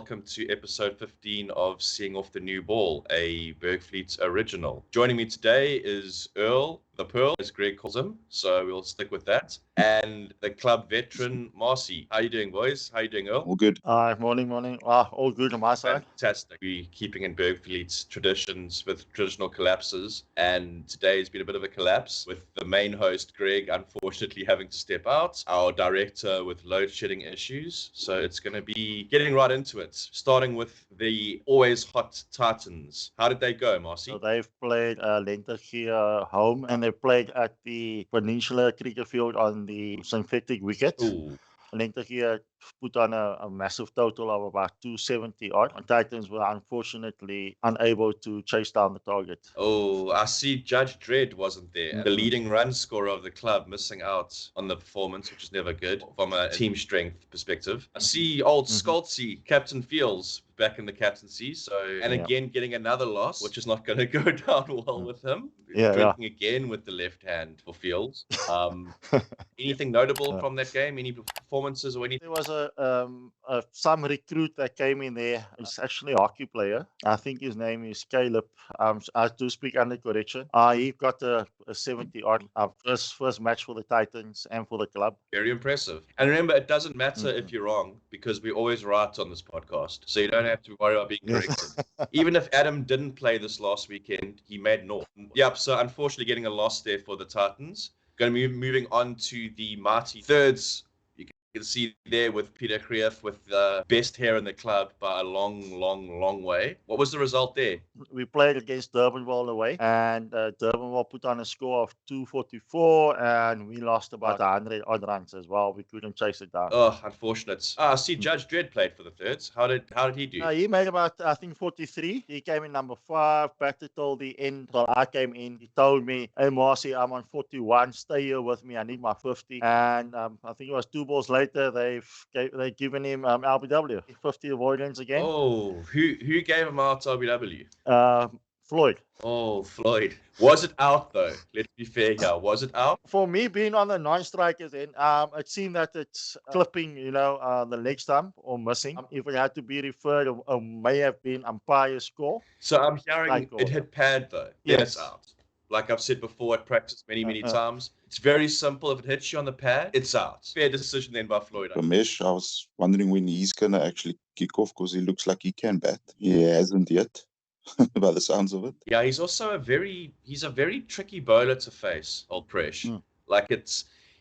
welcome to episode 15 of Seeing Off the New Ball, a Bergvliet original. Joining me today is Earl, the Pearl, as Greg calls him, so we'll stick with that, and the club veteran, Marci. How you doing, boys? How you doing, Earl? All good. Morning. All good on my side. Fantastic. We're keeping in Bergvliet's traditions with traditional collapses, and today's been a bit of a collapse with the main host, Greg, unfortunately having to step out, our director with load-shedding issues, so it's going to be getting right into it, starting with the always hot Titans. How did they go, Marci? So they've played Lenter here home, and they played at the Peninsula Cricket Field on the synthetic wicket. Ooh. Lenter here put on a massive total of about 270 odd. And Titans were unfortunately unable to chase down the target. Oh, I see Judge Dredd wasn't there. The leading run scorer of the club missing out on the performance, which is never good from a team strength perspective. I see old Skoltsy, Captain Fields, back in the captaincy. Again, getting another loss, which is not going to go down well with him. Drinking again with the left hand for Fields. Anything notable from that game? Any performances or anything? There was some recruit that came in there. He's actually a hockey player. I think his name is Caleb. I do speak under correction. He got a 70 odd first match for the Titans and for the club. Very impressive. And remember, it doesn't matter if you're wrong, because we always right on this podcast. So you don't have to worry about being corrected. Even if Adam didn't play this last weekend, he made naught. Yep, so unfortunately getting a loss there for the Titans. Going to be moving on to the Marci thirds. You can see there with Peter Krief with the best hair in the club by a long way. What was the result there? We played against Durbanville away, and Durbanville put on a score of 244, and we lost about 100 odd runs as well. We couldn't chase it down. Oh, unfortunate. I see Judge Dredd played for the thirds. How did he do? He made about, I think, 43. He came in number 5, batted till the end. Well, I came in. He told me, "Hey, Marci, I'm on 41. Stay here with me. I need my 50." And I think it was 2 balls later, they've given him LBW, 50 avoidance again. Oh, who gave him out LBW? Floyd. Oh, Floyd. Was it out though? Let's be fair here. Was it out? For me, being on the non-strikers end, it seemed that it's clipping, the leg stump or missing. If it had to be referred, it may have been umpire's call. So I'm hearing it hit pad though. Yes, it's out. Like I've said before at practice many times, it's very simple. If it hits you on the pad, it's out. Fair decision then by Floyd. Ramesh, I was wondering when he's going to actually kick off, because he looks like he can bat. He hasn't yet, by the sounds of it. Yeah, he's also a very tricky bowler to face, old Presh. Like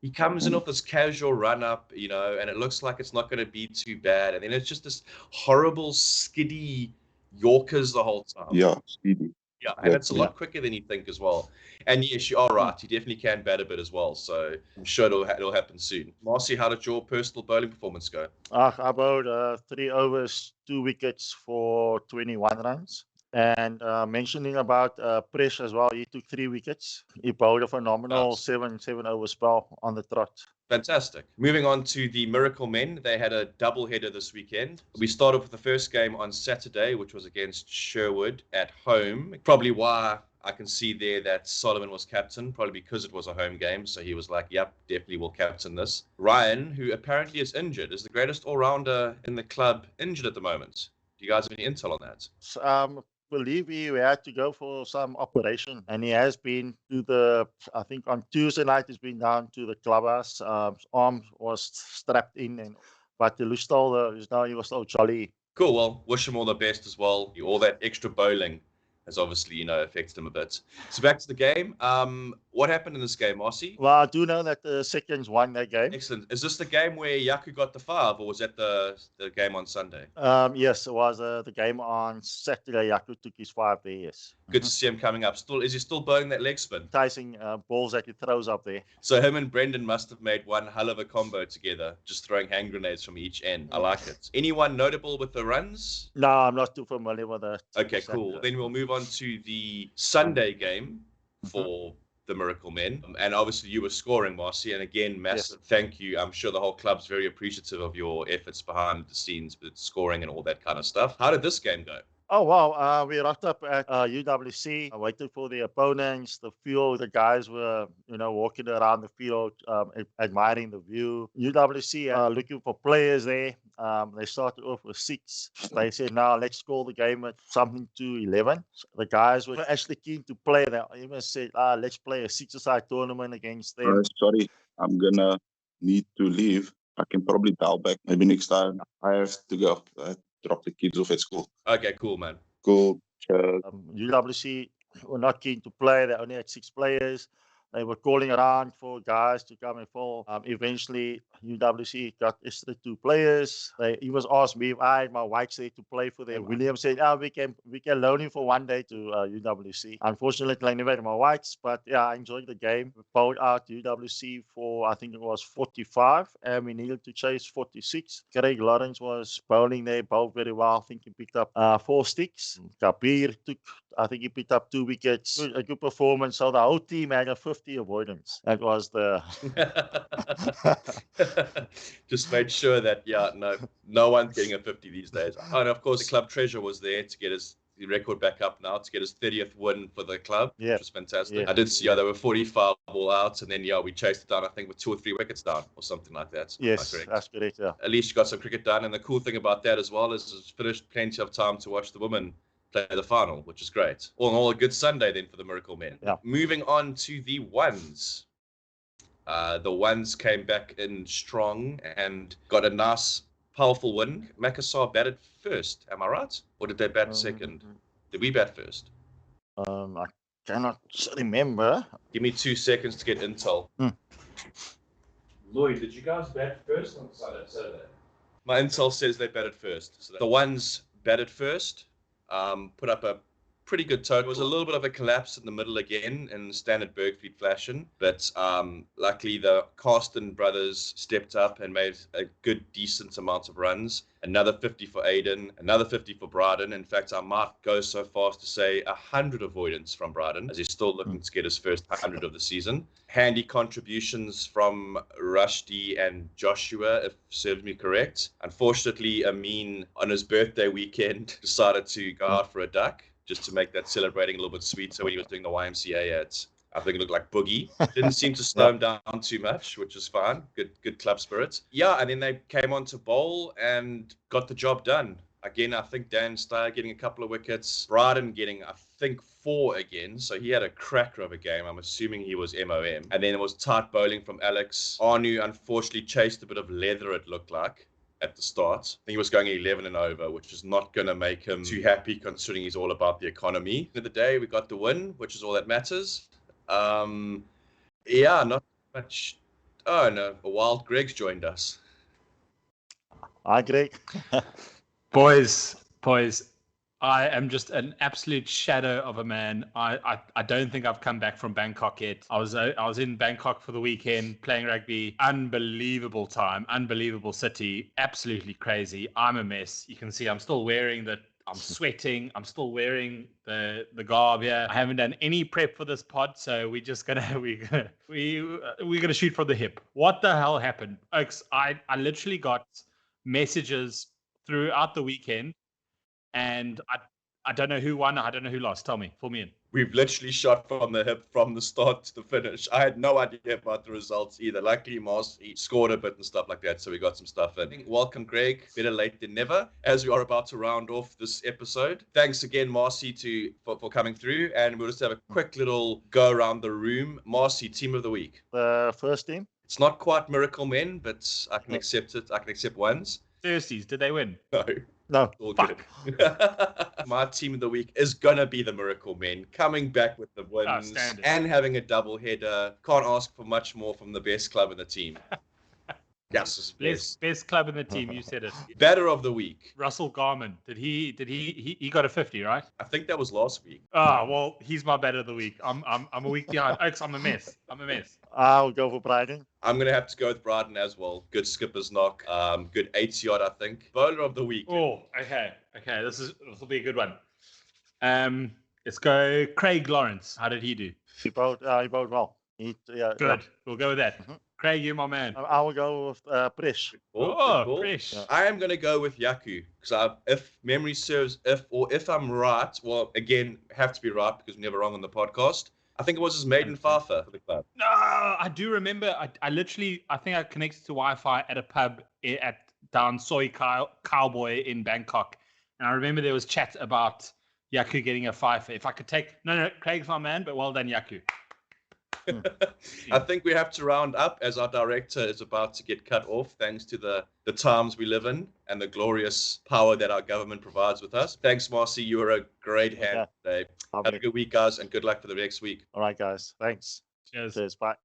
he comes in off this casual run up, and it looks like it's not going to be too bad. And then it's just this horrible, skiddy Yorkers the whole time. Yeah, speedy. Yeah, and it's a lot quicker than you think as well. And yes, you are right. He definitely can bat a bit as well. So I'm sure it'll happen soon. Marci, how did your personal bowling performance go? I bowled 3 overs, 2 wickets for 21 runs. And mentioning about Presh as well, he took 3 wickets. He bowled a phenomenal 7 over spell on the trot. Fantastic. Moving on to the Miracle Men. They had a double-header this weekend. We started with the first game on Saturday, which was against Sherwood at home. Probably why I can see there that Solomon was captain, probably because it was a home game. So he was like, yep, definitely will captain this. Ryan, who apparently is injured, is the greatest all-rounder in the club, injured at the moment. Do you guys have any intel on that? Believe he had to go for some operation, and he has been to I think on Tuesday night he's been down to the clubhouse. Arm was strapped in, but he was still jolly. Cool. Well, wish him all the best as well. All that extra bowling has obviously, affected him a bit. So back to the game. What happened in this game, Marci? Well, I do know that the Seconds won that game. Excellent. Is this the game where Yaku got the 5, or was that the game on Sunday? Yes, it was the game on Saturday. Yaku took his 5 there, yes. Good to see him coming up. Is he still bowling that leg spin? Enticing balls that he throws up there. So him and Brendan must have made one hell of a combo together, just throwing hand grenades from each end. I like it. Anyone notable with the runs? No, I'm not too familiar with that. Okay, cool. Then we'll move on to the Sunday game for the Miracle Men. And obviously you were scoring, Marci. And again, massive thank you. I'm sure the whole club's very appreciative of your efforts behind the scenes with scoring and all that kind of stuff. How did this game go? Oh, wow. We rocked up at UWC. I waited for the opponents. The field, the guys were, walking around the field, admiring the view. UWC looking for players there. They started off with 6. They said, now let's score the game at something to 11. So the guys were actually keen to play. They even said, let's play a 6-a-side tournament against them. Sorry, I'm going to need to leave. I can probably dial back. Maybe next time. I have to go. I drop the kids off at school. Okay, cool, man. Cool. Cheers. UWC were not keen to play. They only had 6 players. They were calling around for guys to come and fall. Eventually, UWC got extra 2 players. He was asked me if I had my whites there to play for them. William said, we can loan him for one day to UWC. Unfortunately, I never had my whites, but yeah, I enjoyed the game. We bowled out UWC for, I think it was 45, and we needed to chase 46. Craig Lawrence was bowling there, bowled very well. I think he picked up 4 sticks. Kabir I think he picked up 2 wickets. A good performance. So the whole team had a 50 avoidance. That was the... Just made sure that, no one's getting a 50 these days. And of course, the club treasurer was there to get his record back up now, to get his 30th win for the club, which was fantastic. Yeah. I did see, there were 45 all out, and then, we chased it down, I think, with 2 or 3 wickets down, or something like that. Yes, that's correct, yeah. At least you got some cricket done, and the cool thing about that as well is it's finished plenty of time to watch the women play the final, which is great. All in all, a good Sunday then for the Miracle Men. Yeah. Moving on to the ones. The ones came back in strong and got a nice, powerful win. Makassar batted first, am I right? Or did they bat second? Did we bat first? I cannot remember. Give me 2 seconds to get intel. Lloyd, did you guys bat first on Saturday? My intel says they batted first. So the ones batted first. Put up a pretty good total. It was a little bit of a collapse in the middle again in standard Bergvliet fashion, but luckily the Carsten brothers stepped up and made a good, decent amount of runs. Another 50 for Aiden, another 50 for Bryden. In fact, I might go so far as to say 100 avoidance from Bryden, as he's still looking to get his first 100 of the season. Handy contributions from Rushdie and Joshua, if serves me correct. Unfortunately, Amin, on his birthday weekend, decided to go out for a duck, just to make that celebrating a little bit sweeter when he was doing the YMCA ads. I think it looked like Boogie. Didn't seem to slow him down too much, which is fine. Good club spirit. Yeah, and then they came on to bowl and got the job done. Again, I think Dan Steyer getting a couple of wickets. Bryden getting, I think, 4 again. So he had a cracker of a game. I'm assuming he was MOM. And then it was tight bowling from Alex. Anu, unfortunately, chased a bit of leather, it looked like, at the start. I think he was going 11 and over, which is not going to make him too happy considering he's all about the economy. At the end of the day, we got the win, which is all that matters. Not much. Oh, no. A wild Greg's joined us. Hi, Greg. Boys, I am just an absolute shadow of a man. I don't think I've come back from Bangkok yet. I was in Bangkok for the weekend playing rugby. Unbelievable time, unbelievable city, absolutely crazy. I'm a mess. You can see I'm still wearing I'm sweating. I'm still wearing the garb here. I haven't done any prep for this pod, so we're gonna shoot from the hip. What the hell happened, Oaks? I literally got messages throughout the weekend, and I don't know who won. I don't know who lost. Tell me, fill me in. We've literally shot from the hip from the start to the finish. I had no idea about the results either. Luckily, Marci scored a bit and stuff like that, so we got some stuff in. Welcome, Greg. Better late than never, as we are about to round off this episode. Thanks again, Marci, for coming through, and we'll just have a quick little go around the room. Marci, team of the week. The first team? It's not quite Miracle Men, but I can accept it. I can accept ones. Thirsties, did they win? No. All good. My team of the week is going to be the Miracle Men, coming back with the wins and having a double header. Can't ask for much more from the best club in the team. Yes, best club in the team. You said it. Batter of the week. Russell Garman. Did he got a 50, right? I think that was last week. Oh, well, he's my batter of the week. I'm a week behind. Oaks, I'm a mess. I'll go for Bryden. I'm going to have to go with Bryden as well. Good skipper's knock. Good 80-odd, I think. Bowler of the week. Oh, okay. This will be a good one. Let's go Craig Lawrence. How did he do? He bowled well. Yeah, Good. We'll go with that. Mhm. Craig, you're my man. I will go with Prish. Cool. Fresh. Yeah. I am going to go with Yaku because if memory serves, if I'm right, well, again, have to be right because we're never wrong on the podcast. I think it was his maiden Fafa for the club. No, I do remember. I literally, I think I connected to Wi-Fi at a pub at down Soy Cowboy in Bangkok, and I remember there was chat about Yaku getting a Fafa. If I could take, no, Craig's my man, but well done, Yaku. I think we have to round up as our director is about to get cut off thanks to the times we live in and the glorious power that our government provides with us. Thanks, Marci. You were a great hand today. Have a good week, guys, and good luck for the next week. All right, guys. Thanks. Cheers. Cheers. Bye.